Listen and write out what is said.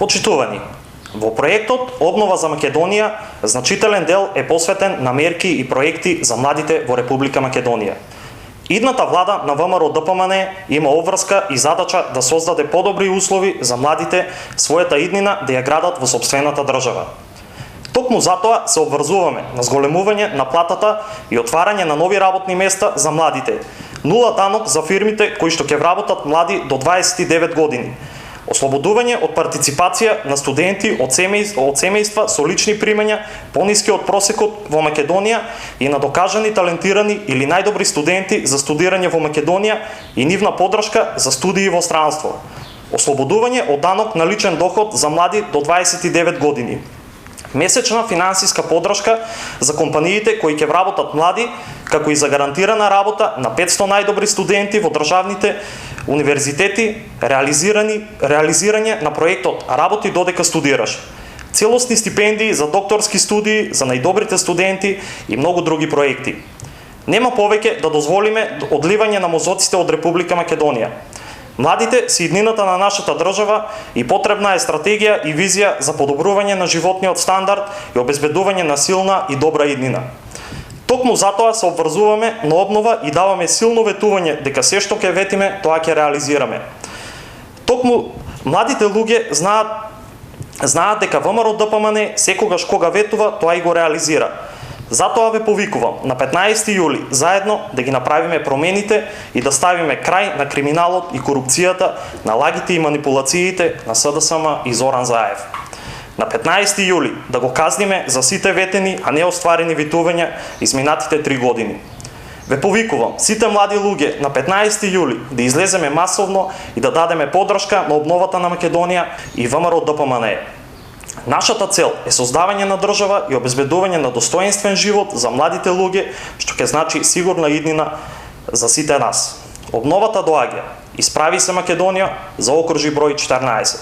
Почитувани, во проектот Обнова за Македонија значителен дел е посветен на мерки и проекти за младите во Република Македонија. Идната влада на ВМРО ДПМН има обврска и задача да создаде подобри услови за младите својата иднина да ја градат во сопствената држава. Токму затоа се обврзуваме на зголемување на платата и отварање на нови работни места за младите. Нула данок за фирмите кои што ќе вработат млади до 29 години. Ослободување од партиципација на студенти од семејства со лични примања пониски од просекот во Македонија и на докажани, талентирани или најдобри студенти за студирање во Македонија и нивна поддршка за студии во странство. Ослободување од данок на личен доход за млади до 29 години. Месечна финансиска поддршка за компаниите кои ќе вработат млади, како и за гарантирана работа на 500 најдобри студенти во државните универзитети, реализирање на проектот Работи додека студираш, целосни стипендии за докторски студии за најдобрите студенти и многу други проекти. Нема повеќе да дозволиме одливање на мозоците од Република Македонија. Младите се иднината на нашата држава и потребна е стратегија и визија за подобрување на животниот стандард и обезбедување на силна и добра иднина. Токму затоа се обврзуваме на обнова и даваме силно ветување дека се што ќе ветиме, тоа ќе реализираме. Токму младите луѓе знаат дека ВМРО ДПМН секогаш кога ветува, тоа и го реализира. Затоа ве повикувам на 15 јули заедно да ги направиме промените и да ставиме крај на криминалот и корупцијата, на лагите и манипулациите на СДСМ и Зоран Заев. На 15 јули да го казниме за сите ветени, а не остварени витувања изминатите 3 години. Ве повикувам сите млади луѓе на 15 јули да излеземе масовно и да дадеме поддршка на обновата на Македонија и ВМРО ДПМН. Нашата цел е создавање на држава и обезбедување на достоинствен живот за младите луѓе, што ќе значи сигурна иднина за сите нас. Обновата доаѓа. Исправи се Македонија за окружи број 14.